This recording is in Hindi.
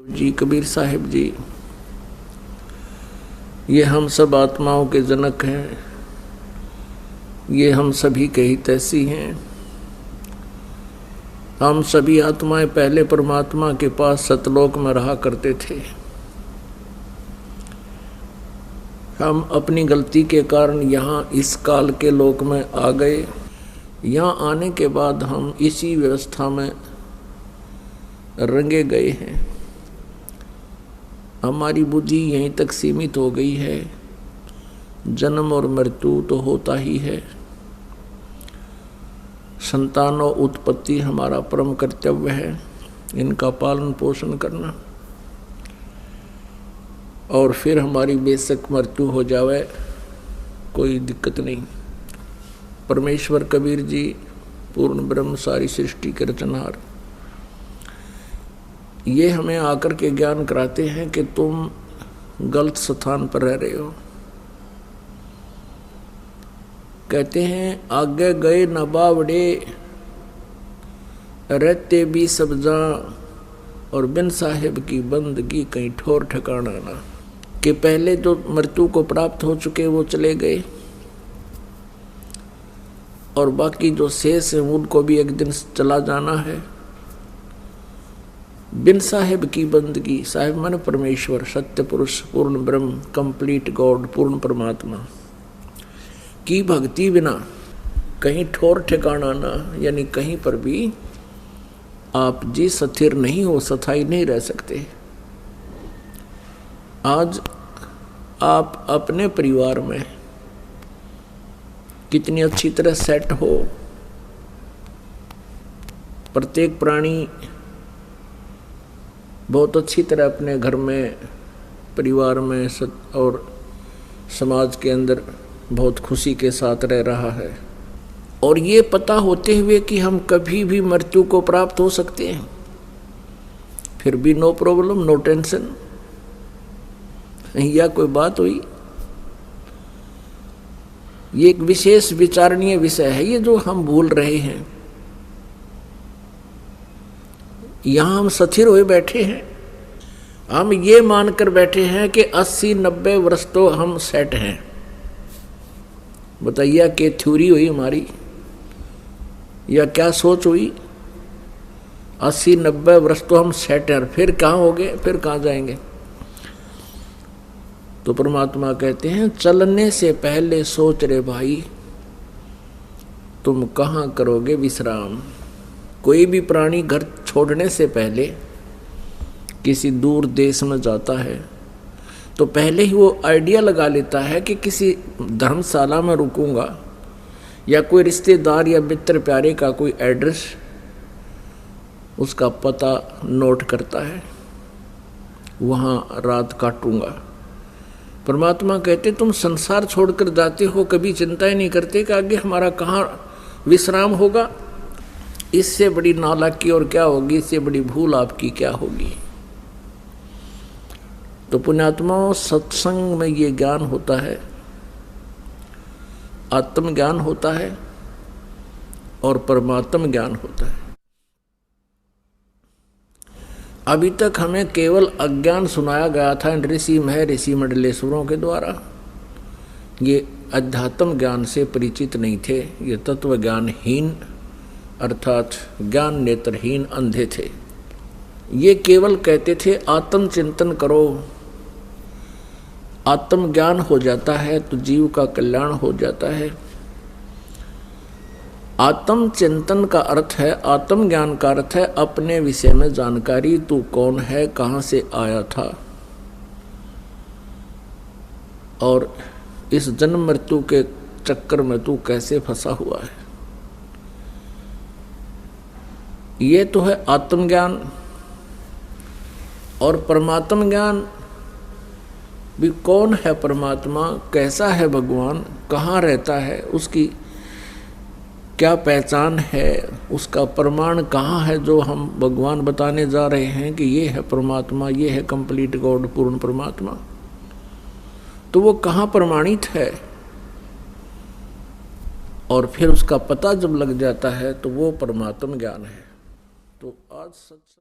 जी कबीर साहिब जी, ये हम सब आत्माओं के जनक हैं, ये हम सभी के हितैषी हैं। हम सभी आत्माएं पहले परमात्मा के पास सतलोक में रहा करते थे। हम अपनी गलती के कारण यहाँ इस काल के लोक में आ गए। यहाँ आने के बाद हम इसी व्यवस्था में रंगे गए हैं। हमारी बुद्धि यहीं तक सीमित हो गई है। जन्म और मृत्यु तो होता ही है। संतान और उत्पत्ति हमारा परम कर्तव्य है, इनका पालन पोषण करना। और फिर हमारी बेशक मृत्यु हो जावे, कोई दिक्कत नहीं। परमेश्वर कबीर जी पूर्ण ब्रह्म सारी सृष्टि के रचनहार, ये हमें आकर के ज्ञान कराते हैं कि तुम गलत स्थान पर रह रहे हो। कहते हैं आगे गए न बावड़े, रहते भी सब जहाँ, और बिन साहिब की बंदगी कहीं ठोर ठिकाना ना। कि पहले जो मृत्यु को प्राप्त हो चुके वो चले गए, और बाकी जो शेष है उनको भी एक दिन चला जाना है। बिन साहिब की बंदगी, साहिब माने परमेश्वर, सत्य पुरुष, पूर्ण ब्रह्म, कंप्लीट गॉड, पूर्ण परमात्मा की भक्ति बिना कहीं ठोर ठिकाना ना, यानी कहीं पर भी आप जी स्थिर नहीं हो, स्थायी नहीं रह सकते। आज आप अपने परिवार में कितनी अच्छी तरह सेट हो। प्रत्येक प्राणी बहुत अच्छी तरह अपने घर में, परिवार में और समाज के अंदर बहुत खुशी के साथ रह रहा है। और ये पता होते हुए कि हम कभी भी मृत्यु को प्राप्त हो सकते हैं, फिर भी नो प्रॉब्लम, नो टेंशन। या कोई बात हुई? ये एक विशेष विचारणीय विषय है, ये जो हम भूल रहे हैं। यहाँ हम स्थिर हुए बैठे हैं, हम ये मानकर बैठे हैं कि 80-90 वर्ष तो हम सेट हैं। बताइए क्या थ्योरी हुई हमारी, या क्या सोच हुई? 80-90 वर्ष तो हम सेट हैं, फिर कहाँ होंगे, फिर कहाँ जाएंगे? तो परमात्मा कहते हैं चलने से पहले सोच रे भाई, तुम कहाँ करोगे विश्राम। कोई भी प्राणी घर छोड़ने से पहले किसी दूर देश में जाता है तो पहले ही वो आइडिया लगा लेता है कि किसी धर्मशाला में रुकूंगा, या कोई रिश्तेदार या मित्र प्यारे का कोई एड्रेस, उसका पता नोट करता है, वहाँ रात काटूंगा। परमात्मा कहते तुम संसार छोड़कर जाते हो, कभी चिंता ही नहीं करते कि आगे हमारा कहाँ विश्राम होगा। इससे बड़ी नालायकी और क्या होगी, इससे बड़ी भूल आपकी क्या होगी। तो पुण्यात्माओं, सत्संग में ये ज्ञान होता है, आत्मज्ञान होता है और परमात्म ज्ञान होता है। अभी तक हमें केवल अज्ञान सुनाया गया था ऋषि मंडलेश्वरों के द्वारा। ये अध्यात्म ज्ञान से परिचित नहीं थे, ये तत्व ज्ञानहीन अर्थात ज्ञान नेत्रहीन अंधे थे। ये केवल कहते थे आत्म चिंतन करो, आत्म ज्ञान हो जाता है तो जीव का कल्याण हो जाता है। आत्म चिंतन का अर्थ है, आत्म ज्ञान का अर्थ है अपने विषय में जानकारी, तू कौन है, कहाँ से आया था, और इस जन्म मृत्यु के चक्कर में तू कैसे फंसा हुआ है। ये तो है आत्मज्ञान। और परमात्म ज्ञान भी, कौन है परमात्मा, कैसा है भगवान, कहाँ रहता है, उसकी क्या पहचान है, उसका प्रमाण कहाँ है जो हम भगवान बताने जा रहे हैं कि ये है परमात्मा, ये है कंप्लीट गॉड, पूर्ण परमात्मा। तो वो कहाँ प्रमाणित है, और फिर उसका पता जब लग जाता है तो वो परमात्म ज्ञान है। तो आज सच